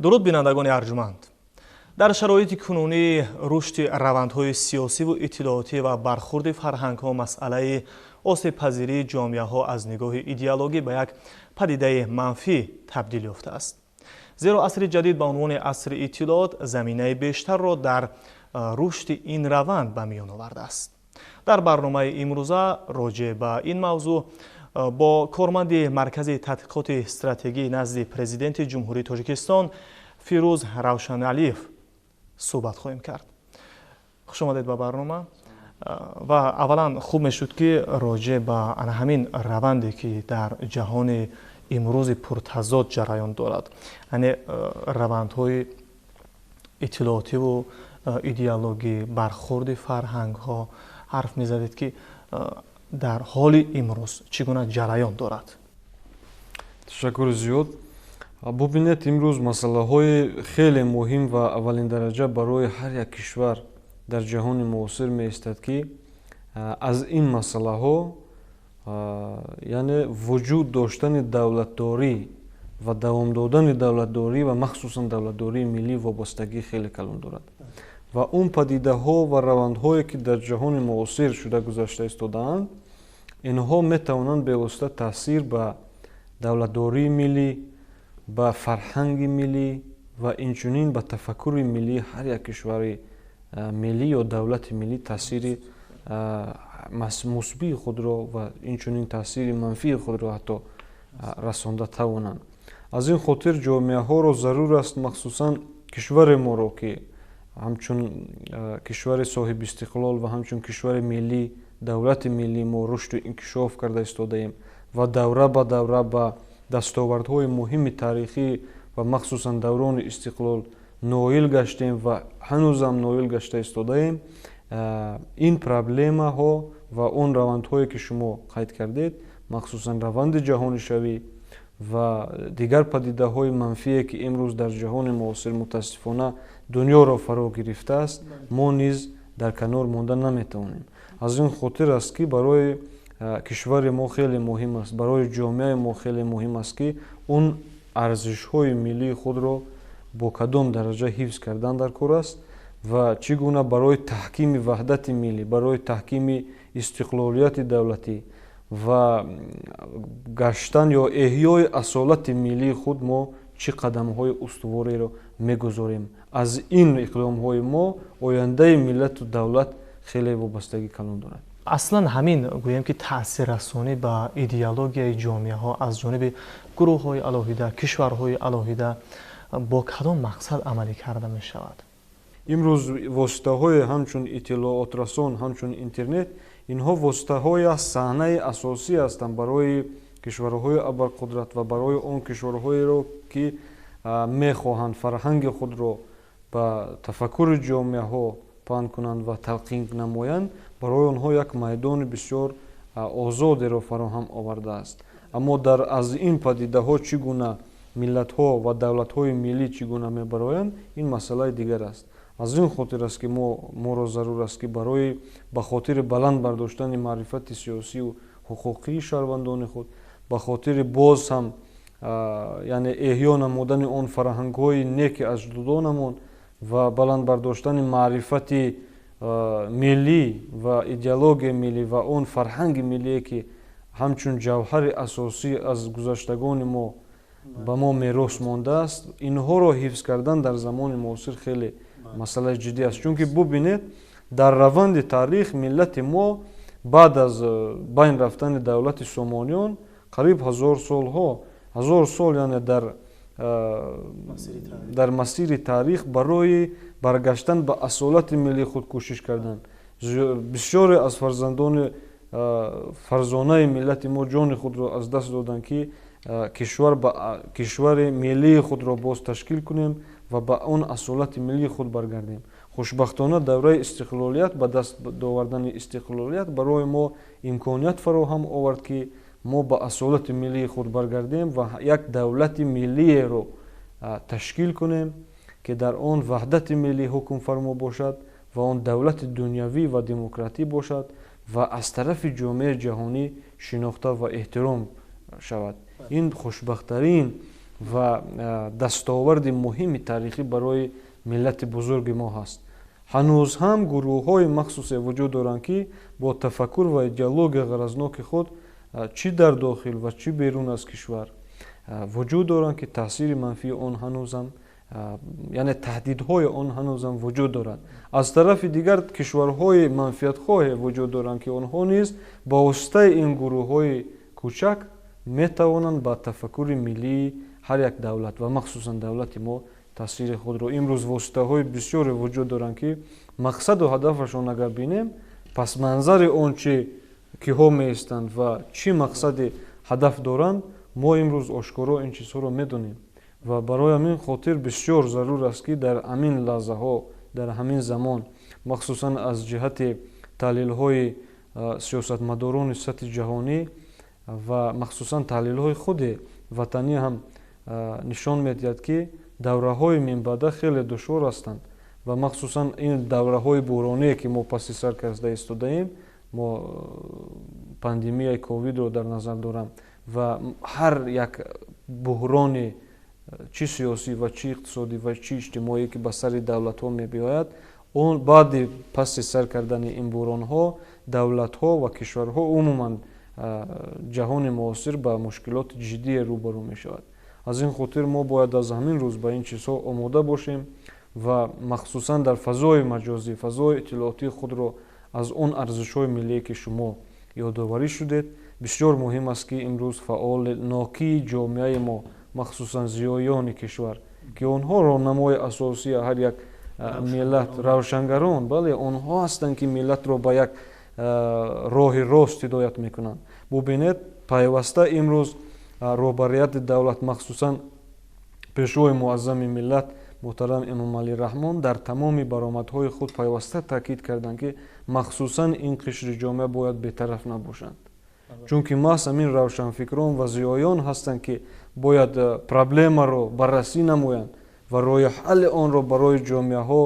дуруд бинандагони арҷуманд. дар шароити кунунӣ рушди равандҳои сиёсиву иттилоотӣ ва бархурди фарҳангҳо масъалаи осебпазирии ҷомеаҳо аз нигоҳи идеологӣ ба як падидаи манфӣ табдил ёфтааст. зеро асри ҷадид ба унвони асри иттилоот заминаи бештарро дар рушди ин раванд ба миён овардааст. дар барномаи имрӯза роҷеъ ба ин мавзӯъ бо корманди маркази тадқиқоти стратегӣ назди президенти ҷумҳурии Тоҷикистон Фирӯз Равшаналиев суҳбат хоҳем кард. хуш омадед ба барнома. ва аввалан хуб мешуд ки роҷеъ ба ҳамин раванде ки дар ҷаҳони имрӯзи пуртазод ҷараён дорад, яъне равандҳои иттилоотиву идеологӣ, бархурди фарҳангҳо ҳарф мезадед ки дар ҳоли имрӯз чӣ гуна ҷараён дорад? Ташаккури зиёд. Бубинед, имрӯз масъалаҳои хеле муҳим ва аввалиндараҷа барои ҳар як кишвар дар ҷаҳони муосир меистад ки аз ин масъалаҳо, яъне вуҷуд доштани давлатдорӣ ва давом додани давлатдорӣ ва махсусан давлатдории миллӣ вобастагӣ хеле калон дорад. Ва он падидаҳо ва равандҳое ки дар ҷаҳони муосир шуда гузашта истодаанд, инҳо метавонанд бевосита таъсир ба давлатдории миллӣ, ба фарҳанги миллӣ ва инчунин ба тафаккури миллии ҳар як кишвари миллӣ ё давлати миллӣ таъсири мусбии худро ва инчунин таъсири манфии худро ҳатто расонда тавонанд. Аз ин хотир ҷомеаҳоро зарур аст, махсусан кишваре моро ки ҳамчун кишвари соҳиби истиқлол ва ҳамчун кишвари миллӣ, давлати миллӣ мо рушду инкишоф карда истодаем ва давра ба давра ба дастовардҳои муҳими таърихӣ ва махсусан даврони истиқлол ноил гаштем ва ҳанӯзам ноил гашта истодаем. Ин проблемаҳо ва он равандҳое ки шумо қайд кардед, махсусан раванди ҷаҳонишавӣ ва дигар падидаҳои манфие ки имрӯз дар ҷаҳони муосир мутаассифона дунёро фаро гирифтааст, мо низ дар канор монда наметавонем. Аз ин хотир аст ки барои кишвари мо хеле муҳим аст, барои ҷомеаи мо хеле муҳим аст ки он арзишҳои миллии худро бо кадом дараҷа ҳифз кардан дар кор аст ва чӣ гуна барои таҳкими ваҳдати миллӣ, барои таҳкими истиқлолияти давлатӣ ва гаштан ё эҳёи асолати миллии худ мо чӣ қадамҳои устувореро мегузорем. Аз ин иқдомҳои мо ояндаи миллату давлат хеле вобастагӣ калон дорад. аслан ҳамин гӯем ки таъсиррасонӣ ба идеологияи ҷомеаҳо аз ҷониби гурӯҳҳои алоҳида, кишварҳои алоҳида бо кадом мақсад амалӣ карда мешавад? Имрӯз воситаҳое ҳамчун иттилоотрасон, ҳамчун интернет, инҳо воситаҳои саҳнаи асосӣ ҳастанд барои кишварҳои абарқудрат ва барои он кишварҳоеро ки мехоҳанд фарҳанги худро ба тафаккури ҷомеаҳо паҳн кунанд ва талқин намоянд, барои онҳо як майдони бисёр озодеро фароҳам овардааст. Аммо дар аз ин падидаҳо чӣ гуна миллатҳо ва давлатҳои миллӣ чӣ гуна мебароянд, ин масъалаи дигар аст. Аз ин хотир аст ки моро зарур аст ки барои ба хотири баланд бардоштани маърифати сиёсию ҳуқуқии шаҳрвандони худ, ба хотири боз ҳам яъне эҳё намудани он фарҳангҳои неки аз ҷудодонамон ва баланд бардоштани маърифати миллӣ ва идеологияи миллӣ ва он фарҳанги миллие ки ҳамчун ҷавҳари асосӣ аз гузаштагони мо ба мо мерос мондааст, инҳоро ҳифз кардан дар замони муосир хеле масъалаи ҷиддӣ аст. Чунки бубинед, дар раванди таърих миллати мо баъд аз байн рафтани давлати Сомониён қариб 1000 сол яъне дар масири таърих барои баргаштан ба асолати миллии худ кӯшиш карданд. Бисёре аз фарзонаи миллати мо ҷони худро аз даст доданд ки кишвари миллии худро боз ташкил кунем ва ба он асолати миллии худ баргардем. хушбахтона давраи истиқлолият ба даст довардани истиқлолият барои мо имконият фароҳам овард ки мо ба асолати миллии худ баргардем ва як давлати миллиеро ташкил кунем ки дар он ваҳдати миллӣ ҳукм фармо бошад ва он давлати дунявӣ ва демократӣ бошад ва аз тарафи ҷомеаи ҷаҳонӣ шинохта ва эҳтиром шавад. Ин хушбахттарин ва дастоварди муҳими таърихӣ барои миллати бузурги мо ҳаст. ҳанӯз ҳам гурӯҳҳои махсусе вуҷуд доранд ки бо тафаккур ва идеология ғаразноки худ чӣ дар дохил ва чӣ берун аз кишвар вуҷуд доранд ки таъсири манфии он ҳанӯзам яъне таҳдидҳои он ҳанӯзам вуҷуд дорад. Аз тарафи дигар кишварҳои манфиатхоҳе вуҷуд доранд ки онҳо низ ба воситаи ин гурӯҳҳои кӯчак метавонанд ба тафаккури миллии ҳар як давлат ва махсусан давлати мо таъсири худро имрӯз воситаҳои бисёре вуҷуд доранд ки мақсаду ҳадафашон агар бинем пас манзари он чи киҳо меистанд ва чӣ мақсади ҳадаф доранд мо имрӯз ошкоро ин чизҳоро медонем ва барои ҳамин хотир бисёр зарур аст ки дар ҳамин лаҳзаҳо дар ҳамин замон махсусан аз ҷиҳати таҳлилҳои сиёсатмадорони сатҳи ҷаҳонӣ ва махсусан таҳлилҳои худи ватанӣ ҳам нишон медиҳад ки давраҳои минбаъда хеле душвор ҳастанд ва махсусан ин давраҳои буҳроние ки мо паси сар карда истодаем, мо пандемияи ковидро дар назар дорам ва ҳар як буҳрони чӣ сиёсӣ ва чӣ иқтисодӣ ва чӣ иҷтимоӣ ки ба сари давлатҳо мебиёяд, он баъди паси сар кардани ин буҳронҳо давлатҳо ва кишварҳо умуман ҷаҳони муосир ба мушкилоти ҷиддие рӯбарӯ мешавад. Аз ин хотир мо бояд аз ҳамин рӯз ба ин чизҳо омода бошем ва махсусан дар фазои маҷозӣ, фазои иттилоотии худро аз он арзишҳои миллие ки шумо ёдоварӣ шудед, бисёр муҳим аст ки имрӯз фаъоли нокии ҷомеаи мо махсусан зиёёни кишвар ки онҳо роҳнамои асосии ҳар як миллат равшангарон, бале онҳо ҳастанд ки миллатро ба як роҳи рост ҳидоят мекунанд. Бубинед пайваста имрӯз роҳбарияти давлат махсусан пешвои муаззами миллат муҳтарам Эмомалӣ Раҳмон дар тамоми баромадҳои худ пайваста таъкид карданд ки махсусан ин қишри ҷомеа бояд бетараф набошанд. Чунки маҳз ҳамин равшанфикрон ва зиёён ҳастанд ки бояд проблемаро баррасӣ намоянд ва роҳи ҳалли онро барои ҷомеаҳо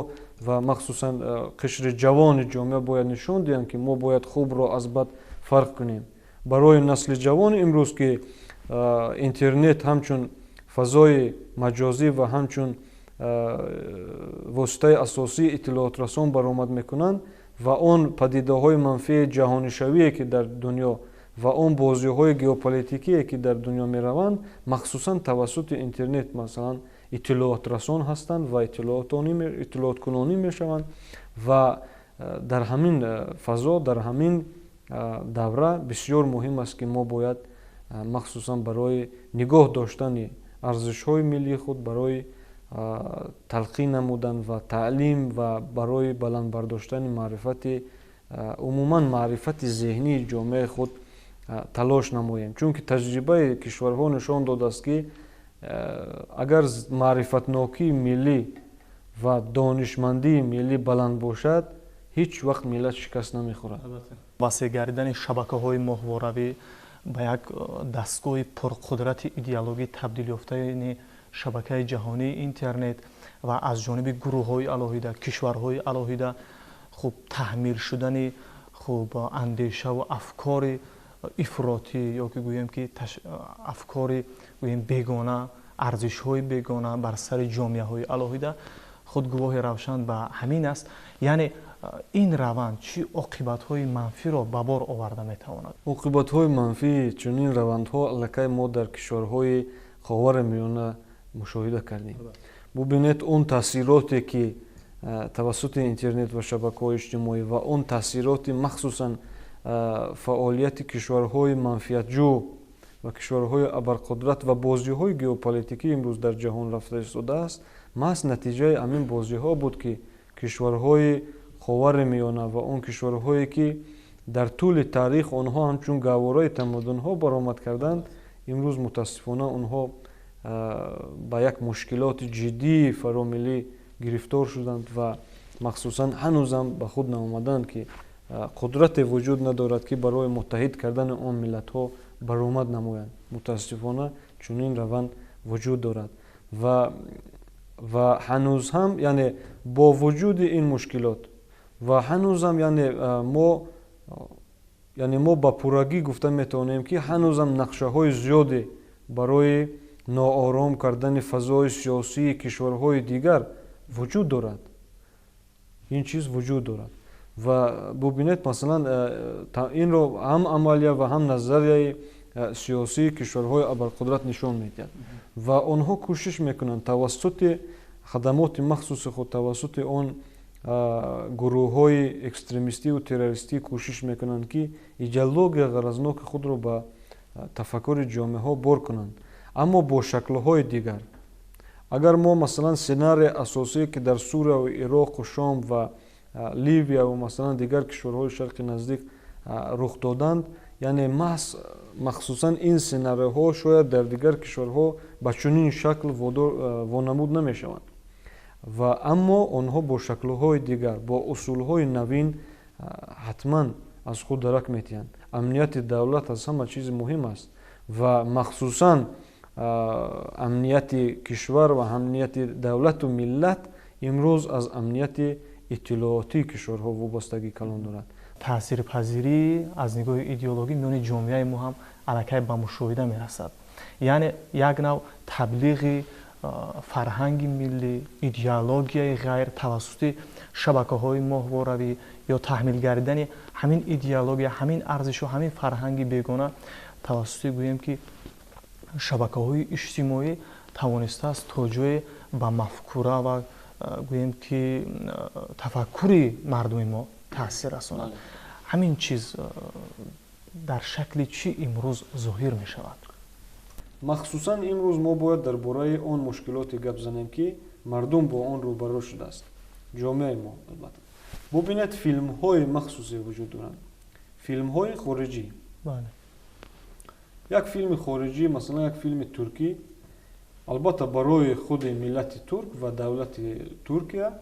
ва махсусан қишри ҷавони ҷомеа бояд нишон диҳанд ки мо бояд хубро аз бад фарқ кунем. Барои насли ҷавон имрӯз ки интернет ҳамчун фазои маҷозӣ ва ҳамчун воситаи асосии иттилоотрасон баромад мекунанд ва он падидаҳои манфии ҷаҳонишавие ки дар дунё ва он бозиҳои геополитикие ки дар дунё мераванд махсусан тавассути интернет масалан иттилоотрасон ҳастанд ва иттилооткунонӣ мешаванд ва дар ҳамин фазо дар ҳамин давра бисёр муҳим аст ки мо бояд махсусан барои нигоҳ доштани арзишҳои миллии худ барои талқин намудан ва таълим ва барои баландбардоштани маърифати умуман маърифати зеҳнии ҷомеаи худ талош намоем. Чунки таҷрибаи кишварҳо нишон додааст ки агар маърифатнокии миллӣ ва донишмандии миллӣ баланд бошад, ҳеҷ вақт миллат шикаст намехӯрад. васеъ гардидани шабакаҳои моҳворавӣ ба як дастгоҳи пурқудрати идеологӣ табдил ёфтани шабакаи ҷаҳонии интернет ва аз ҷониби гурӯҳҳои алоҳида, кишварҳои алоҳида хуб таҳмил шудани хуб андешаву афкори ифротӣ ё ки гӯем ки афкори гӯем бегона, арзишҳои бегона бар сари ҷомеаҳои алоҳида худ гувоҳи равшан ба ҳамин аст. Яъне ин раванд чӣ оқибатҳои манфиро ба бор оварда метавонад? оқибатҳои манфии чунин равандҳо аллакай мо дар кишварҳои ховари миёна мушоҳида кардем. Бубинед он таъсироте ки тавассути интернет ва шабакаҳои иҷтимоӣ ва он таъсироти махсусан фаъолияти кишварҳои манфиатҷӯ ва кишварҳои абарқудрат ва бозиҳои геополитикӣ имрӯз дар ҷаҳон рафта истодааст, маҳз натиҷаи ҳамин бозиҳо буд ки кишварҳои ховари миёна ва он кишварҳое ки дар тӯли таърих онҳо ҳамчун гавораи тамаддунҳо баромад карданд, имрӯз мутаассифона онҳо ба як мушкилоти ҷиддии фаромилӣ гирифтор шуданд ва махсусан ҳанӯзам ба худ наомаданд ки қудрате вуҷуд надорад ки барои муттаҳид кардани он миллатҳо баромад намоянд. Мутаассифона чунин раванд вуҷуд дорад ва ҳанӯз ҳам яъне бо вуҷуди ин мушкилот ва ҳанӯзам мо ба пуррагӣ гуфта метавонем ки ҳанӯзам нақшаҳои зиёде барои ноором кардани фазои сиёсии кишварҳои дигар вуҷуд дорад. ин чиз вуҷуд дорад ва бубинед масалан инро ҳам амалия ва ҳам назарияи сиёсии кишварҳои абарқудрат нишон медиҳад ва онҳо кӯшиш мекунанд тавассути хадамоти махсуси худ тавассути он гурӯҳҳои экстремистию террористӣ кӯшиш мекунанд ки идеология ғаразноки худро ба тафаккури ҷомеаҳо бор кунанд, аммо бо шаклҳои дигар. агар мо масалан сценарии асосие ки дар сурияву ироқу шом ва ливияву масалан дигар кишварҳои шарқи наздик рух доданд, яъне махсусан ин сценариҳо шояд дар дигар кишварҳо ба чунин шакл вонамуд намешаванд ва аммо онҳо бо шаклҳои дигар бо усулҳои навин ҳатман аз худ дарак метиҳанд. амнияти давлат аз ҳама чизи муҳим аст ва махсусан амнияти кишвар ва амнияти давлату миллат имрӯз аз амнияти иттилоотии кишварҳо вобастагӣ калон дорад. таъсирпазирӣ аз нигоҳи идеологӣ миёни ҷомеаи мо ҳам аллакай ба мушоҳида мерасад. яъне як нав таблиғи фарҳанги миллӣ, идеологияи ғайр тавассути шабакаҳои моҳворавӣ ё таҳмил гардидани ҳамин идеология, ҳамин арзишу, ҳамин фарҳанги бегона тавассути гӯем ки шабакаҳои иҷтимоӣ тавонистааст то ҷое ба мафкура ва гӯем ки тафаккури мардуми мо таъсир расонад. ҳамин чиз дар шакли чӣ имрӯз зоҳир мешавад? махсусан имрӯз мо бояд дар бораи он мушкилоте гап занем ки мардум бо он рӯбарӯ шудааст, ҷомеаи мо албатта. бубинед филмҳои махсусе вуҷуд доранд, филмҳои хориҷӣ. як филми хориҷӣ, масалан як филми туркӣ, албатта барои худи миллати турк ва давлати Туркия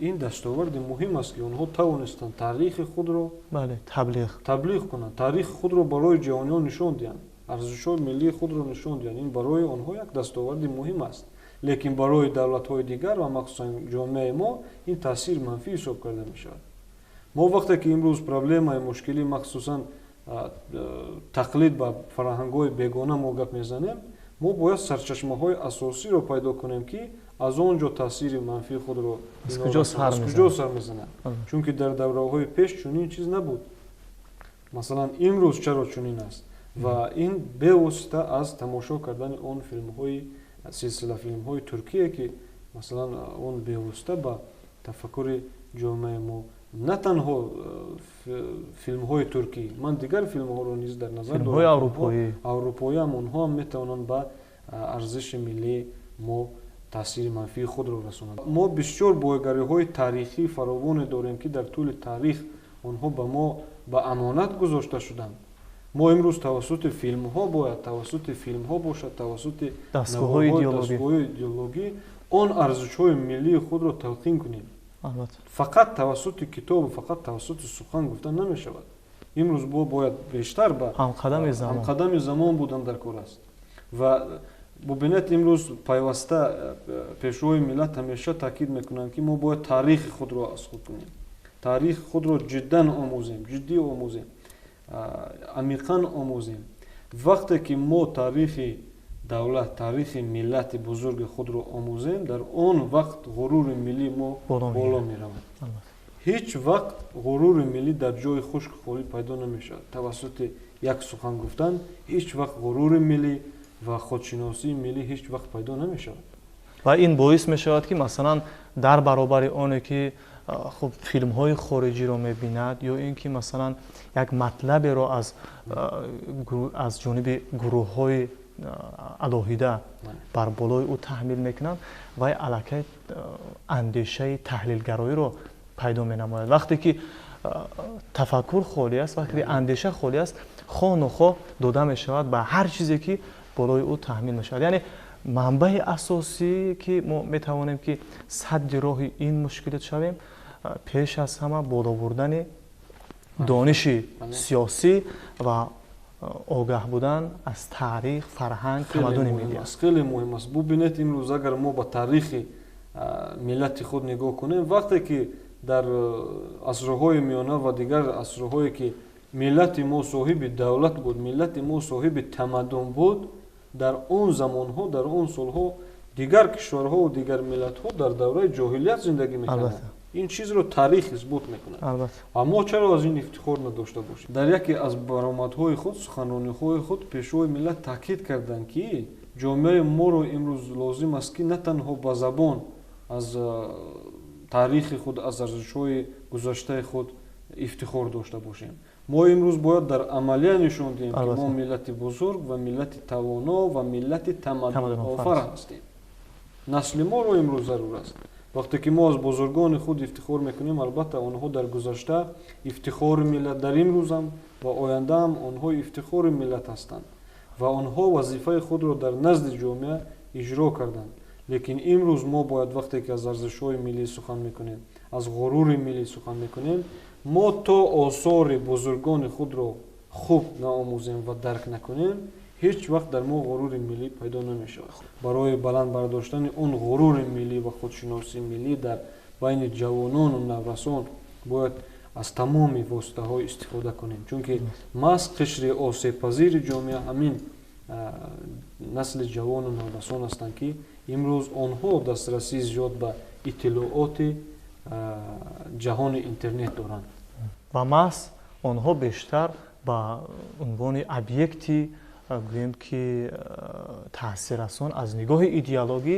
ин дастоварди муҳим аст ки онҳо тавонистанд таърихи худро таблиғ кунанд, таърихи худро барои ҷаҳониён нишон диҳанд, арзишҳои миллии худро нишон диҳанд. ин барои онҳо як дастоварди муҳим аст, лекин барои давлатҳои дигар ва махсусан ҷомеаи мо ин таъсири манфӣ ҳисоб карда мешавад. мо вақте ки имрӯз проблемаи мушкилӣ махсусан тақлид ба фарҳангҳои бегона мо гап мезанем, мо бояд сарчашмаҳои асосиро пайдо кунем ки аз он ҷо таъсири манфии худро аз куҷо сар мезанад. чунки дар давраҳои пеш чунин чиз набуд. масалан имрӯз чаро чунин аст ва ин бевосита аз тамошо кардани он филмҳои силсила филмҳои туркие ки масалан он бевосита ба тафаккури ҷомеаи мо на танҳо филмҳои туркӣ, ман дигар филмҳоро низ дар назар дорам, аврупоиам онҳо ҳам метавонанд ба арзиши миллии мо таъсири манфии худро расонанд. мо бисёр боигариҳои таърихӣ фаровоне дорем ки дар тӯли таърих онҳо ба мо ба амонат гузошта шуданд. мо имрӯз тавассути филмҳо бояд тавассути филмҳо бошад, тавассути дастгоҳҳои идеологӣ он арзишҳои миллии худро талқин кунем. фақат тавассути китобу фақат тавассути сухан гуфта намешавад. имрӯз мо бояд бештар ба ҳамқадами замон будан дар кор аст ва бубинед имрӯз пайваста пешроҳои миллат ҳамеша таъкид мекунанд ки мо бояд таърихи худро аз худ кунем, таърихи худро ҷиддӣ омӯзем, амиқан омӯзем. вақте ки мо таърихи давлат, таърихи миллати бузурги худро омӯзем, дар он вақт ғурури миллии мо боло меравад. ҳеҷ вақт ғурури миллӣ дар ҷои хушк холӣ пайдо намешавад. тавассути як сухан гуфтан ҳеҷ вақт ғурури миллӣ ва худшиносии миллӣ ҳеҷ вақт пайдо намешавад. ва ин боис мешавад ки масалан дар баробари оне ки хуб филмҳои хориҷиро мебинад ё ин ки масалан як матлаберо аз ҷониби гурӯҳҳои алоҳида бар болои ӯ таҳмил мекунанд, вай аллакай андешаи таҳлилгароиро пайдо менамояд. вақте ки тафаккур холӣ аст, вақте ки андеша холӣ аст, хоҳ нохоҳ дода мешавад ба ҳар чизе ки болои ӯ таҳмил мешавад. яъне манбаи асосӣ ки мо метавонем ки садди роҳи ин мушкилот шавем, пеш аз ҳама боло бурдани дониши сиёсӣ ва огаҳ будан аз таърих, фарҳанг, тамаддуни миллӣ аст. хеле муҳим аст. бубинед имрӯз агар мо ба таърихи миллати худ нигоҳ кунем, вақте ки дар асрҳои миёна ва дигар асрҳое ки миллати мо соҳиби давлат буд, миллати мо соҳиби тамаддун буд, дар он замонҳо дар он солҳо дигар кишварҳо ва дигар миллатҳо дар давраи ҷоҳилият зиндагӣ мекарданд. Ин чизро таърих исбот мекунад. Аммо чаро аз ин ифтихор надошта бошем? Дар яке аз баромадҳои худ, суханрониҳои худ пешвои миллат таъкид карданд ки ҷомеаи моро имрӯз лозим аст ки на танҳо ба забон аз таърихи худ, аз арзишҳои гузаштаи худ ифтихор дошта бошем. мо имрӯз бояд дар амалия нишон диҳем ки мо миллати бузург ва миллати тавоно ва миллати тамаддунофар ҳастем. насли моро имрӯз зарур аст. вақте ки мо аз бузургони худ ифтихор мекунем, албатта онҳо дар гузашта ифтихори миллат, дар имрӯзам ва ояндаам онҳо ифтихори миллат ҳастанд ва онҳо вазифаи худро дар назди ҷомеа иҷро карданд. лекин имрӯз мо бояд вақте ки аз арзишҳои миллӣ сухан мекунем, аз ғурури миллӣ сухан мекунем, мо то осори бузургони худро хуб наомӯзем ва дарк накунем, ҳеҷ вақт дар мо ғурури миллӣ пайдо намешавад. барои баланд бардоштани он ғурури миллӣ ва худшиносии миллӣ дар байни ҷавонону наврасон бояд аз тамоми воситаҳо истифода кунем, чунки маҳз қишри осебпазири ҷомеа ҳамин насли ҷавону наврасон ҳастанд ки имрӯз онҳо дастрасии зиёд ба иттилооти ҷаҳони интернет доранд ва маҳз онҳо бештар ба унвони объекти гӯем ки таъсиррасон аз нигоҳи идеологӣ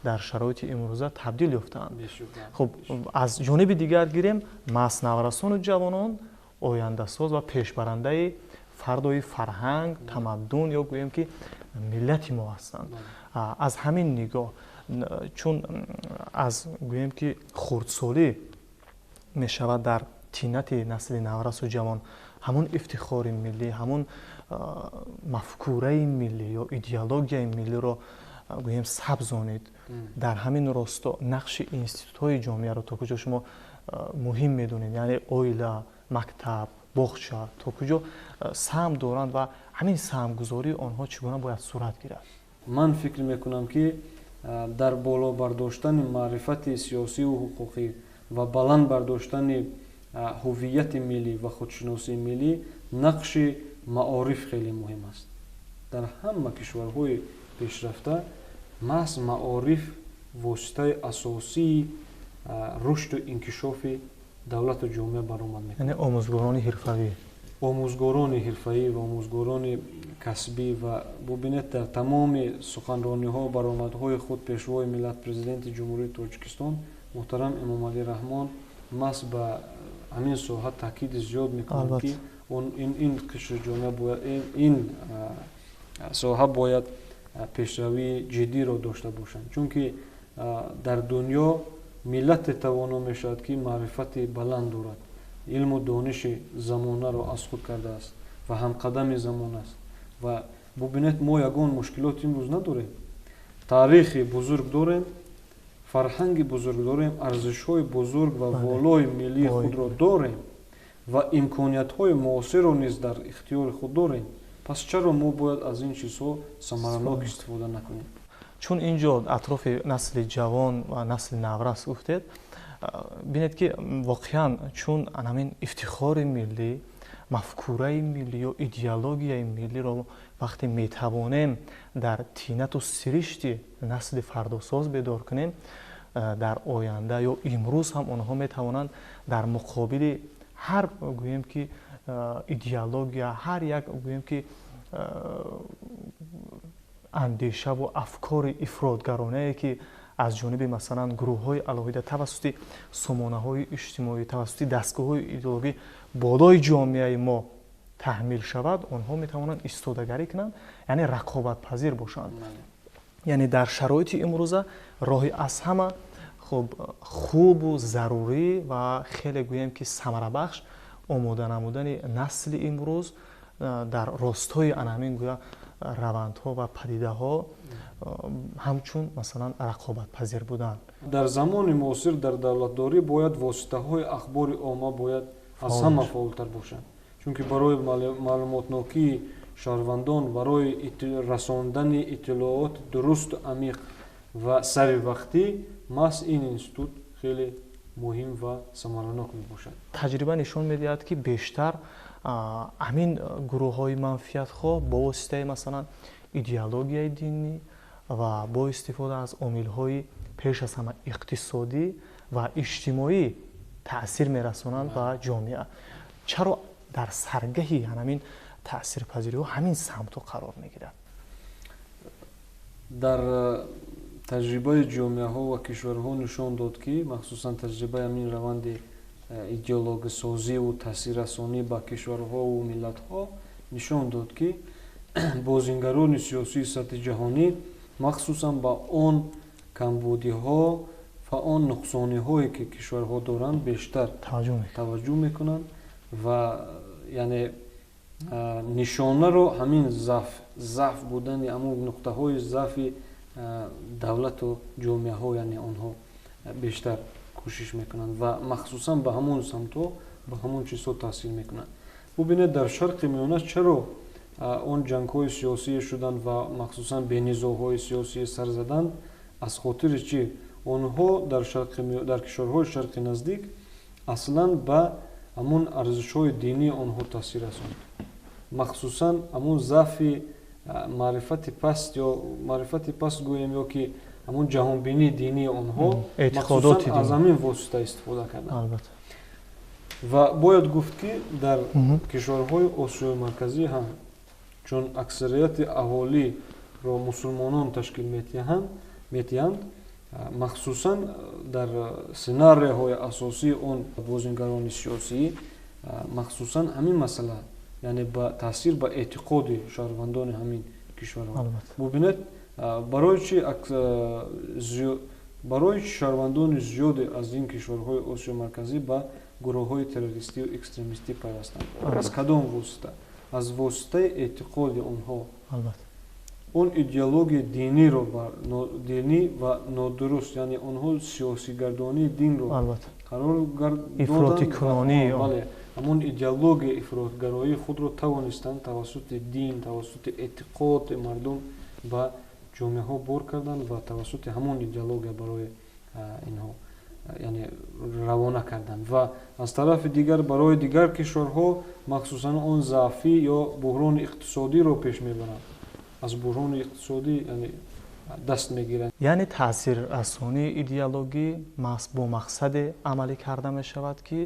дар шароити имрӯза табдил ёфтаанд. хуб аз ҷониби дигар гирем, маҳз наврасону ҷавонон ояндасоз ва пешбарандаи фардои фарҳанг, тамаддун ё гӯем ки миллати мо ҳастанд. аз ҳамин нигоҳ чун аз гӯем ки хурдсолӣ мешавад дар тинати насли наврасу ҷавон ҳамун ифтихори миллӣ, ҳамун мафкураи миллӣ ё идеологияи миллиро гӯем сабзонид. дар ҳамин росто нақши институтҳои ҷомеаро то куҷо шумо муҳим медонед, яъне оила, мактаб, боғча то куҷо саҳм доранд ва ҳамин саҳмгузории онҳо чӣ гуна бояд сурат гирад? ман фикр мекунам ки дар боло бардоштани маърифати сиёсиву ҳуқуқӣ ва баланд бардоштани ҳуввияти миллӣ ва худшиносии миллӣ нақши маориф хеле муҳим аст. дар ҳама кишварҳои пешрафта маҳз маориф воситаи асосии рушду инкишофи давлату ҷомеа баромад мекунад. яъне омӯзгорони ҳирфавӣ, омӯзгорони ҳирфавӣ ва омӯзгорони касбӣ ва бубинед дар тамоми суханрониҳо баромадҳои худ пешвои миллат президенти ҷумҳурии Тоҷикистон муҳтарам Эмомалӣ Раҳмон маҳз ба ҳамин соҳа таъкиди зиёд мекунад ки ин қишри ҷомеа бояд ин соҳа бояд пешравии ҷиддиро дошта бошанд, чунки дар дунё миллате тавоно мешавад ки маърифати баланд дорад, илму дониши замонаро аз худ кардааст ва ҳамқадами замон аст. ва бубинед мо ягон мушкилоти имрӯз надорем, таърихи бузург дорем, фарҳанги бузург дорем, арзишҳои бузург ва волои миллии худро дорем ва имкониятҳои муосирро низ дар ихтиёри худ дорем. пас чаро мо бояд аз ин чизҳо самаранок истифода накунем? чун ин ҷо атрофи насли ҷавон ва насли наврас гуфтед, бинед ки воқеан чун ҳамин ифтихори миллӣ, мафкураи миллӣ ё идеологияи миллиро вақте метавонем дар тинату сиришти насли фардосоз бедор кунем, дар оянда ё имрӯз ҳам онҳо метавонанд дар муқобили ҳар гӯем ки идеология, ҳар як гӯем ки андешаву афкори ифротгаронае ки аз ҷониби масалан гурӯҳҳои алоҳида тавассути сомонаҳои иҷтимоӣ, тавассути дастгоҳҳои идеологӣ болои ҷомеаи мо таҳмил шавад, онҳо метавонанд истодагарӣ кунанд, яъне рақобатпазир бошанд. яъне дар шароити имрӯза роҳи аз ҳама хубу зарурӣ ва хеле гӯем ки самарабахш омода намудани насли имрӯз дар ростои анҳамин гӯя равандҳо ва падидаҳо ҳамчун масалан рақобатпазир буданд. дар замони муосир дар давлатдорӣ бояд воситаҳои ахбори омма бояд аз ҳама фаъолтар бошанд, чунки барои маълумотнокии шаҳрвандон, барои расондани иттилооти дурусту амиқ ва саривақтӣ маҳз ин институт хеле муҳим ва самаранок мебошад. таҷриба нишон медиҳад ки бештар ҳамин гурӯҳҳои манфиатхоҳ бо воситаи масалан идеологияи динӣ ва бо истифода аз омилҳои пеш аз ҳама иқтисодӣ ва иҷтимоӣ таъсир мерасонанд ба ҷомеа. чаро дар саргаҳи ҳамин таъсирпазириҳо ҳамин самтҳо қарор мегирад? дар таҷрибаи ҷомеаҳо ва кишварҳо нишон дод ки махсусан таҷрибаи ҳамин раванди идеологисозиву таъсиррасонӣ ба кишварҳову миллатҳо нишон дод ки бозингарони сиёсии сатҳи ҷаҳонӣ махсусан ба он камбудиҳо ва он нуқсониҳое ки кишварҳо доранд бештар таваҷҷӯҳ мекунанд ва яъне нишонаро ҳамин заф будани ҳамон нуқтаҳои зафи давлату ҷомеаҳо яъне онҳо бештар кӯшиш мекунанд ва махсусан ба ҳамон самтҳо ба ҳамон чизҳо таъсир мекунанд. бубинед дар шарқи миёна чаро он ҷангҳои сиёсие шуданд ва махсусан бенизоъҳои сиёсие сар заданд аз хотири чӣ? онҳо дар кишварҳои шарқи наздик аслан ба ҳамон арзишҳои динии онҳо таъсир расонд. махсусан ҳамон зафи маърифати паст ё маърифати паст гӯем ё ки ҳамон ҷаҳонбинии динии онҳо махсусан аз ҳамин восита истифода карданд. ва бояд гуфт ки дар кишварҳои осиёи марказӣ ҳам чун аксарияти аҳолиро мусулмонон ташкил метиҳанд махсусан дар сценарияҳои асосии он бозингарони сиёсӣ махсусан ҳамин масъала яъне ба таъсир ба эътиқоди шаҳрвандони ҳамин кишварҳо. бубинед барои шаҳрвандони зиёде аз ин кишварҳои осиёи марказӣ ба гурӯҳҳои террористию экстремистӣ пайвастанд. аз кадом восита? аз воситаи эътиқоди онҳо он идеологияи динӣ ва нодуруст, яъне онҳо сиёсигардонии динро қарор доданд. ҳамон идеологияи ифротгароии худро тавонистанд тавассути дин, тавассути эътиқоди мардум ба ҷомеаҳо бор карданд ва тавассути ҳамон идеология барои инҳо яъне равона карданд ва аз тарафи дигар барои дигар кишварҳо махсусан он заъфӣ ё буҳрони иқтисодиро пеш мебаранд. аз буҳрони иқтисодӣ яъне даст мегиранд. яъне таъсиррасонии идеологӣ бо мақсаде амалӣ карда мешавад ки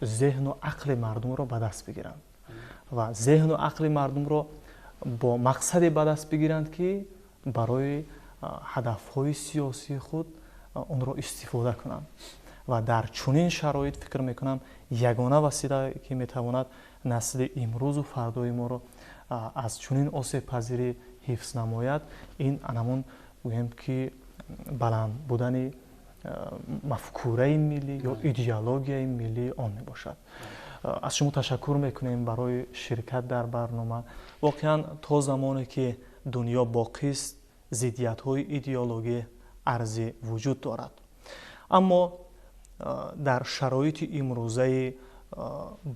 зеҳну ақли мардумро ба даст бигиранд ва зеҳну ақли мардумро бо мақсаде ба даст бигиранд ки барои ҳадафҳои сиёсии худ онро истифода кунанд ва дар чунин шароит фикр мекунам ягона василае ки метавонад насли имрӯзу фардои моро аз чунин осебпазирӣ ҳифз намояд ин анамон гӯем ки баланд будани мафкураи миллӣ ё идеологияи миллии он мебошад. аз шумо ташаккур мекунем барои ширкат дар барнома. воқеан то замоне ки дунё боқист зиддиятҳои идеологӣ арзи вуҷуд дорад, аммо дар шароити имрӯзаи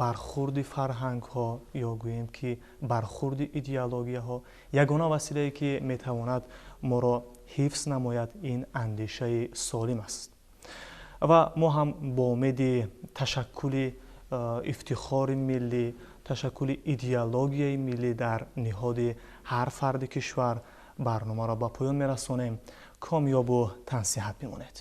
бархурди фарҳангҳо ё гӯем ки бархурди идеологияҳо ягона василае ки метавонад моро ҳифз намояд ин андешаи солим аст ва мо ҳам бо умеди ташаккули ифтихори миллӣ, ташаккули идеологияи миллӣ дар ниҳоди ҳар фарди кишвар барномаро ба поён мерасонем. комёбу тансиҳат бимонед.